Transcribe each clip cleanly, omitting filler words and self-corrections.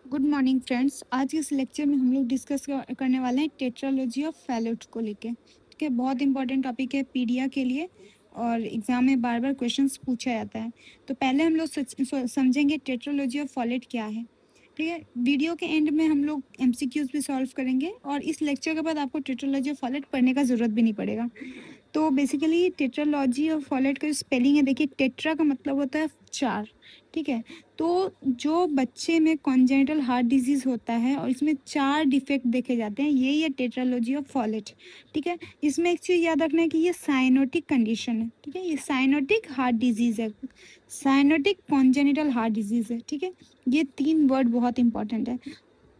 Good morning friends. आज इस lecture में हम लोग डिस्कस करने वाले हैं टेट्रालॉजी ऑफ फैलोट को लेके। ठीक है, बहुत इंपॉर्टेंट टॉपिक है पीडिया के लिए और एग्जाम में बार बार क्वेश्चंस पूछा जाता है। तो पहले हम लोग समझेंगे टेट्रालॉजी ऑफ फॉलेट क्या है। ठीक है, वीडियो के एंड में हम लोग एमसीक्यूज भी सॉल्व करेंगे और इस लेक्चर के बाद आपको टेट्रालॉजी ऑफ फॉलेट पढ़ने का ज़रूरत भी नहीं पड़ेगा। तो बेसिकली टेट्रालॉजी और फॉलेट का जो स्पेलिंग है, देखिए टेट्रा का मतलब होता है 4। ठीक है, तो जो बच्चे में कॉन्जेनिटल हार्ट डिजीज़ होता है और इसमें 4 डिफेक्ट देखे जाते हैं, यही है टेट्रालॉजी ऑफ फॉलेट। ठीक है, इसमें एक चीज़ याद रखना है कि ये साइनोटिक कंडीशन है। ठीक है, ये साइनोटिक हार्ट डिजीज़ है, साइनोटिक कॉन्जेनिटल हार्ट डिजीज़ है। ठीक है, ये 3 वर्ड बहुत इंपॉर्टेंट है।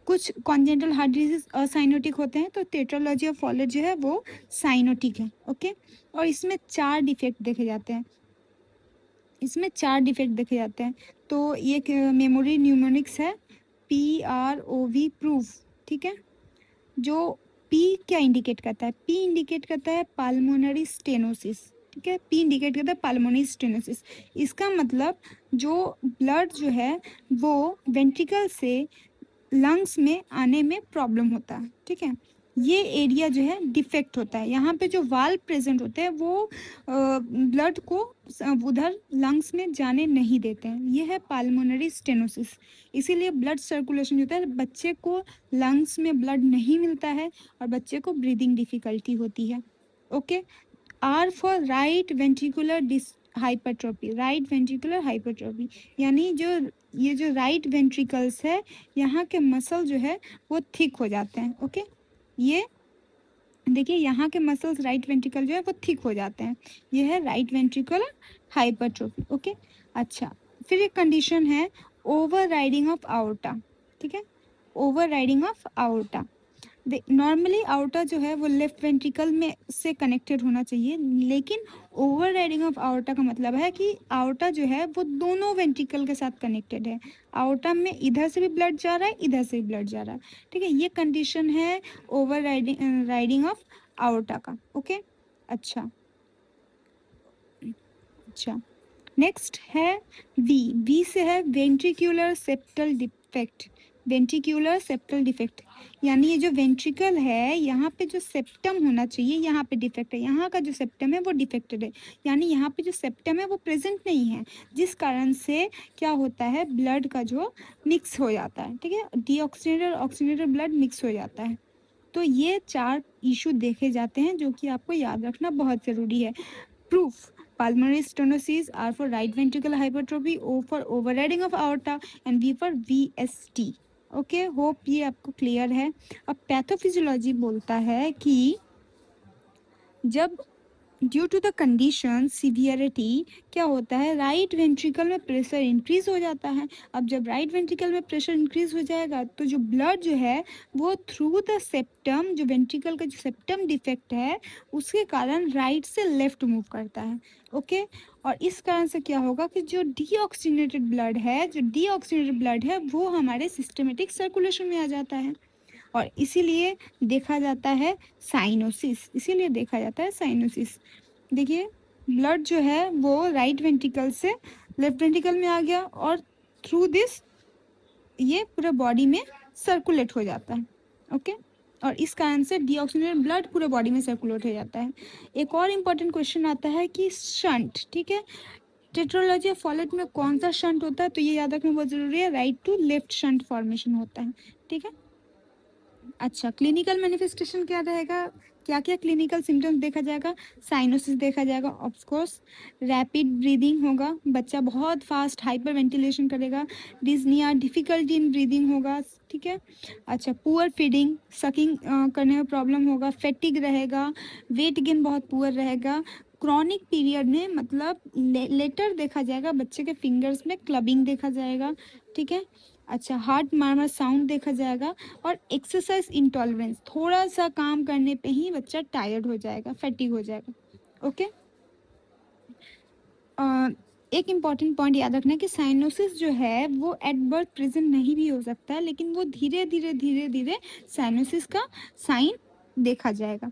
कुछ कॉन्जेनिटल हार्ट डिजीज असाइनोटिक होते हैं, तो टेट्रालॉजी ऑफ फॉलेट जो है वो साइनोटिक है। ओके, और इसमें 4 डिफेक्ट देखे जाते हैं। तो ये मेमोरी न्यूमोनिक्स है, PROV प्रूफ। ठीक है, जो पी क्या इंडिकेट करता है? पी इंडिकेट करता है पाल्मोनरी स्टेनोसिस। ठीक है, पी इंडिकेट करता है पाल्मोनरी स्टेनोसिस। इसका मतलब जो ब्लड जो है वो वेंट्रिकल से लंग्स में आने में प्रॉब्लम होता है। ठीक है, ये एरिया जो है डिफेक्ट होता है। यहाँ पे जो वाल्व प्रेजेंट होते हैं वो ब्लड को उधर लंग्स में जाने नहीं देते हैं। ये है पाल्मोनरी स्टेनोसिस। इसीलिए ब्लड सर्कुलेशन जो होता है, बच्चे को लंग्स में ब्लड नहीं मिलता है और बच्चे को ब्रीदिंग डिफिकल्टी होती है। Okay, R for right ventricular hypertrophy, right ventricular hypertrophy, यानी जो ये जो राइट वेंट्रिकल्स है, यहाँ के मसल जो है वो थिक हो जाते हैं। ओके, ये देखिए यहाँ के मसल्स राइट वेंट्रिकल जो है वो थिक हो जाते हैं। ये है राइट वेंट्रिकुलर हाइपरट्रोफी। ओके, अच्छा, फिर एक कंडीशन है ओवर राइडिंग ऑफ आउर्टा। ठीक है, overriding of aorta. Normally aorta जो है वो लेफ्ट वेंट्रिकल में से कनेक्टेड होना चाहिए, लेकिन ओवर राइडिंग ऑफ आउटा का मतलब है कि आउटा जो है वो दोनों वेंट्रिकल के साथ कनेक्टेड है। आउटा में इधर से भी ब्लड जा रहा है, इधर से भी ब्लड जा रहा है। ठीक है, ये कंडीशन है ओवर राइडिंग ऑफ आउटा का। ओके, अच्छा अच्छा, नेक्स्ट है वी से है ventricular septal defect. Ventricular septal defect, यानी ये जो वेंट्रिकल है यहाँ पे जो सेप्टम होना चाहिए, यहाँ पे डिफेक्ट है। यहाँ का जो सेप्टम है वो डिफेक्टेड है, यानी यहाँ पे जो सेप्टम है वो प्रेजेंट नहीं है, जिस कारण से क्या होता है, ब्लड का जो मिक्स हो जाता है। ठीक है, डीऑक्सीनेटेड ऑक्सीनेटेड ब्लड मिक्स हो जाता है। तो ये 4 इशू देखे जाते हैं जो कि आपको याद रखना बहुत ज़रूरी है। Proof: pulmonary stenosis, R for right ventricular hypertrophy, O for overriding of aorta and V for VST। Okay, hope ये आपको क्लियर है। अब पैथोफिजियोलॉजी बोलता है कि जब due to the condition severity क्या होता है, राइट वेंट्रिकल में प्रेशर इंक्रीज हो जाता है। अब जब राइट वेंट्रिकल में प्रेशर इंक्रीज हो जाएगा तो जो ब्लड जो है वो थ्रू द सेप्टम, जो वेंट्रिकल का जो सेप्टम डिफेक्ट है उसके कारण राइट से लेफ्ट मूव करता है। ओके, और इस कारण से क्या होगा कि जो डीऑक्सीनेटेड ब्लड है वो हमारे सिस्टमेटिक सर्कुलेशन में आ जाता है और इसीलिए देखा जाता है साइनोसिस। देखिए, ब्लड जो है वो राइट वेंट्रिकल से लेफ्ट वेंट्रिकल में आ गया और थ्रू दिस ये पूरे बॉडी में सर्कुलेट हो जाता है। ओके, और इस कारण से डीऑक्सीनेटेड ब्लड पूरे बॉडी में सर्कुलेट हो जाता है। एक और इम्पॉर्टेंट क्वेश्चन आता है कि शंट। ठीक है, टेट्रोलॉजी ऑफ फॉलेट में कौन सा शंट होता है, तो ये याद रखना बहुत जरूरी है, right to left shunt formation होता है। ठीक है, अच्छा, क्लिनिकल मैनिफेस्टेशन क्या रहेगा, क्या क्या क्लिनिकल सिम्टम्स देखा जाएगा? साइनोसिस देखा जाएगा, ऑफ कोर्स। रैपिड ब्रीदिंग होगा, बच्चा बहुत फास्ट हाइपर वेंटिलेशन करेगा। डिस्निया, डिफिकल्टी इन ब्रीदिंग होगा। ठीक है, अच्छा, पुअर फीडिंग, सकिंग करने में प्रॉब्लम होगा। फेटिग रहेगा, वेट गेन बहुत पुअर रहेगा। क्रॉनिक पीरियड में मतलब लेटर देखा जाएगा, बच्चे के फिंगर्स में क्लबिंग देखा जाएगा। ठीक है, अच्छा, हार्ट मार्मर साउंड देखा जाएगा और एक्सरसाइज इंटॉलरेंस, थोड़ा सा काम करने पे ही बच्चा टायर्ड हो जाएगा, फैटिग हो जाएगा। ओके, एक इम्पॉर्टेंट पॉइंट याद रखना है कि साइनोसिस जो है वो एट बर्थ प्रेजेंट नहीं भी हो सकता है, लेकिन वो धीरे धीरे साइनोसिस का साइन देखा जाएगा।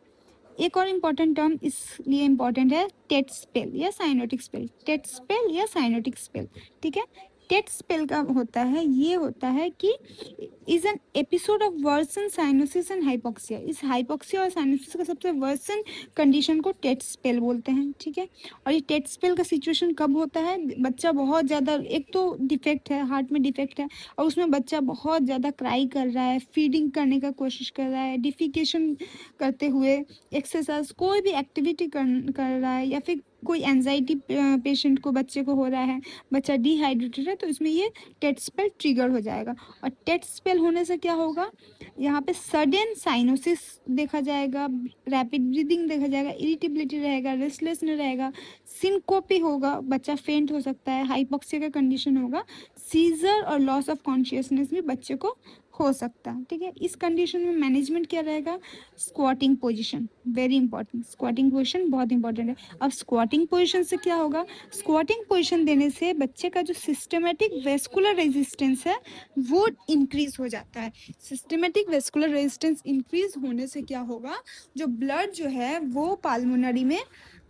एक और इम्पॉर्टेंट टर्म इसलिए इम्पॉर्टेंट है, टेट स्पेल या साइनोटिक स्पेल। टेट स्पेल या साइनोटिक स्पेल। ठीक है, टेट स्पेल का होता है, ये होता है कि is an episode of worsen cyanosis and hypoxia. इस हाइपोक्सिया और साइनोसिस का सबसे वर्सन कंडीशन को टेट स्पेल बोलते हैं, ठीक है। और ये टेट स्पेल का सिचुएशन कब होता है, बच्चा बहुत ज़्यादा, एक तो डिफेक्ट है, हार्ट में डिफेक्ट है, और उसमें बच्चा बहुत ज़्यादा क्राई कर रहा है, फीडिंग करने का कोशिश कर रहा है, डिफिकेशन करते हुए, एक्सरसाइज कोई भी एक्टिविटी कर रहा है, या फिर कोई एंजाइटी पेशेंट को, बच्चे को हो रहा है, बच्चा डिहाइड्रेटेड है, तो इसमें ये टेट स्पेल ट्रिगर हो जाएगा। और टेट स्पेल होने से क्या होगा, यहाँ पे सडन साइनोसिस देखा जाएगा, रैपिड ब्रीदिंग देखा जाएगा, इरिटेबिलिटी रहेगा, रेस्टलेसनेस रहेगा, सिनकोपी होगा, बच्चा फेंट हो सकता है, हाइपोक्सिया का कंडीशन होगा, सीजर और लॉस ऑफ कॉन्शियसनेस भी बच्चे को हो सकता है, ठीक है। इस कंडीशन में मैनेजमेंट क्या रहेगा, squatting position, very important, squatting position बहुत इंपॉर्टेंट है। अब स्क्वाटिंग पोजीशन से क्या होगा, स्क्वाटिंग पोजीशन देने से बच्चे का जो सिस्टमेटिक वेस्कुलर रेजिस्टेंस है वो इंक्रीज हो जाता है। सिस्टमेटिक वेस्कुलर रेजिस्टेंस इंक्रीज होने से क्या होगा, जो ब्लड जो है वो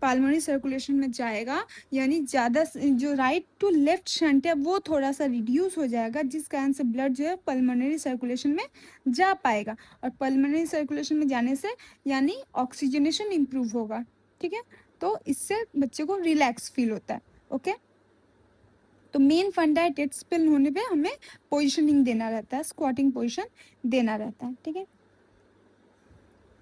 पाल्मोनरी सर्कुलेशन में जाएगा, यानी ज़्यादा जो राइट टू लेफ्ट शंट है वो थोड़ा सा रिड्यूस हो जाएगा, जिस कारण से ब्लड जो है पल्मोनरी सर्कुलेशन में जा पाएगा। और पल्मोनरी सर्कुलेशन में जाने से यानी ऑक्सीजनेशन इम्प्रूव होगा, ठीक है। तो इससे बच्चे को रिलैक्स फील होता है, ओके। तो मेन फंडा है टेट स्पेल होने पे हमें पोजिशनिंग देना रहता है, स्क्वाटिंग पोजिशन देना रहता है, ठीक है।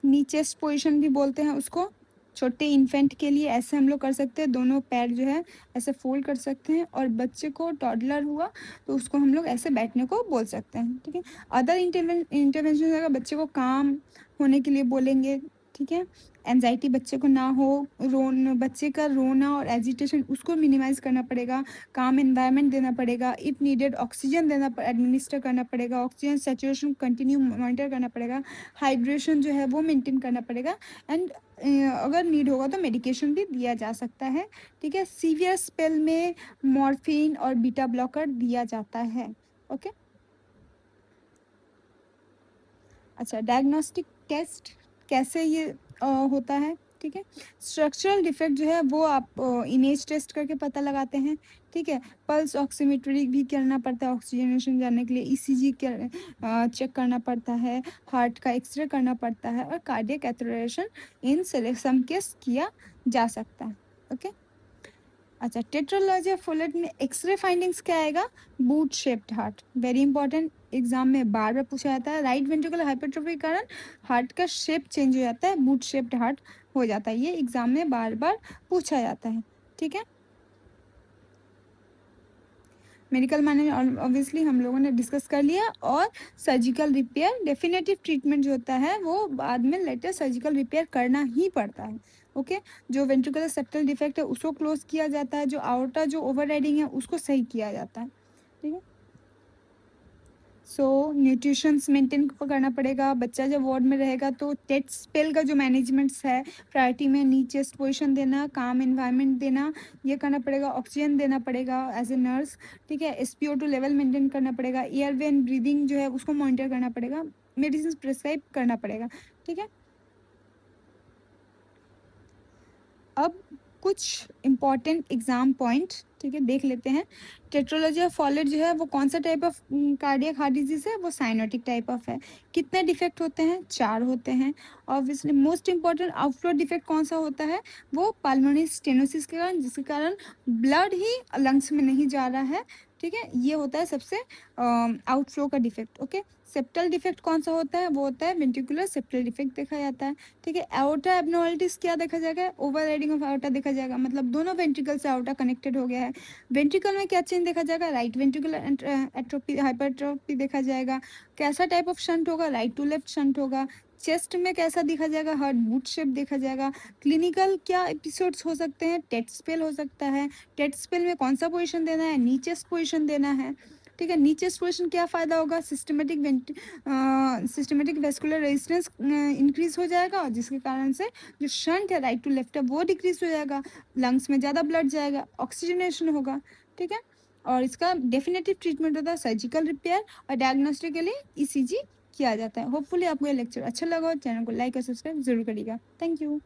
नी चेस्ट पोजिशन भी बोलते हैं उसको। छोटे इन्फेंट के लिए ऐसे हम लोग कर सकते हैं, दोनों पैर जो है ऐसे फोल्ड कर सकते हैं, और बच्चे को टॉडलर हुआ तो उसको हम लोग ऐसे बैठने को बोल सकते हैं, ठीक है। अदर इंटरवेंशन अगर बच्चे को काम होने के लिए बोलेंगे, ठीक है। एंजाइटी बच्चे को ना हो, बच्चे का रोना और एजिटेशन उसको मिनिमाइज करना पड़ेगा, काम एनवायरनमेंट देना पड़ेगा, इफ नीडेड ऑक्सीजन एडमिनिस्टर करना पड़ेगा, ऑक्सीजन सेचुरेशन कंटिन्यू मॉनिटर करना पड़ेगा, हाइड्रेशन जो है वो मेंटेन करना पड़ेगा, एंड अगर नीड होगा तो मेडिकेशन भी दिया जा सकता है, ठीक है। सीवियर स्पेल में मॉर्फिन और बीटा ब्लॉकर दिया जाता है, ओके। अच्छा, डायग्नोस्टिक टेस्ट कैसे ये होता है, ठीक है। स्ट्रक्चरल डिफेक्ट जो है वो आप इमेज टेस्ट करके पता लगाते हैं, ठीक है। पल्स ऑक्सीमेट्री भी करना पड़ता है ऑक्सीजनेशन जानने के लिए, ईसीजी चेक करना पड़ता है, हार्ट का एक्सरे करना पड़ता है, और cardiac acceleration in some case किया जा सकता है, ओके। अच्छा, टेट्रोलॉजी ऑफ फुलेट में एक्सरे फाइंडिंग्स क्या आएगा, boot shaped heart, very important, exam में बार बार पूछा जाता है। राइट वेंट्रिकुलर हाइपरट्रोफी के कारण हार्ट का शेप चेंज हो जाता है, बूट शेप्ड हार्ट हो जाता है, ये एग्जाम में बार बार पूछा जाता है, ठीक है। मेडिकल मैनेजमेंट ऑब्वियसली हम लोगों ने डिस्कस कर लिया, और सर्जिकल रिपेयर, डेफिनेटिव ट्रीटमेंट जो होता है वो बाद में लेटर सर्जिकल रिपेयर करना ही पड़ता है, ओके। जो वेंट्रिकुलर सेप्टल डिफेक्ट है उसको क्लोज किया जाता है, जो आउटा जो ओवरराइडिंग है उसको सही किया जाता है, ठीक है। सो न्यूट्रिशंस मेंटेन करना पड़ेगा, बच्चा जब वार्ड में रहेगा तो टेट स्पेल का जो मैनेजमेंट्स है, प्रायोरिटी में नी चेस्ट पोजिशन देना, काम एनवायरनमेंट देना, ये करना पड़ेगा, ऑक्सीजन देना पड़ेगा एज ए नर्स, ठीक है। SpO2 लेवल मेंटेन करना पड़ेगा, एयर वे एंड ब्रीदिंग जो है उसको मॉनिटर करना पड़ेगा, मेडिसिन प्रिस्क्राइब करना पड़ेगा, ठीक है। अब कुछ इम्पॉर्टेंट एग्जाम पॉइंट, ठीक है, देख लेते हैं। टेट्रोलॉजी ऑफ फॉलेट जो है वो कौन सा type of cardiac heart disease है, वो साइनोटिक टाइप ऑफ है। कितने डिफेक्ट होते हैं, 4 होते हैं। Obviously most important outflow defect कौन सा होता है, वो पाल्मोनरी स्टेनोसिस के कारण, जिसके कारण ब्लड ही लंग्स में नहीं जा रहा है, ठीक है, ये होता है सबसे आउटफ्लो का डिफेक्ट, ओके। सेप्टल डिफेक्ट कौन सा होता है, वो होता है वेंट्रिकुलर सेप्टल डिफेक्ट देखा जाता है, ठीक है। एओर्टा एब्नॉर्मलिटीज क्या देखा जाएगा, ओवर राइडिंग ऑफ एओर्टा देखा जाएगा, मतलब दोनों वेंट्रिकल से एओर्टा कनेक्टेड हो गया है। वेंट्रिकल में क्या चेंज देखा जाएगा, राइट वेंट्रिकुलर एट्रोपी हाइपरट्रोपी देखा जाएगा। कैसा टाइप ऑफ शंट होगा, राइट टू लेफ्ट शंट होगा। चेस्ट में कैसा दिखा जाएगा, हार्ट बूट शेप देखा जाएगा। क्लिनिकल क्या एपिसोड्स हो सकते हैं, टेट स्पेल हो सकता है। टेट स्पेल में कौन सा पोजीशन देना है, नी चेस्ट पोजीशन देना है, ठीक है। नी चेस्ट पोजीशन क्या फ़ायदा होगा, सिस्टमेटिक वेस्कुलर रेजिस्टेंस इंक्रीज हो जाएगा, और जिसके कारण से जो शंट है राइट टू लेफ्ट है वो डिक्रीज हो जाएगा, लंग्स में ज़्यादा ब्लड जाएगा, ऑक्सीजनेशन होगा, ठीक है। और इसका डेफिनेटिव ट्रीटमेंट होता है सर्जिकल रिपेयर, और डायग्नोस्टिक के लिए ECG किया जाता है। होपफुली आपको ये लेक्चर अच्छा लगा हो, चैनल को लाइक और सब्सक्राइब जरूर करिएगा। Thank you.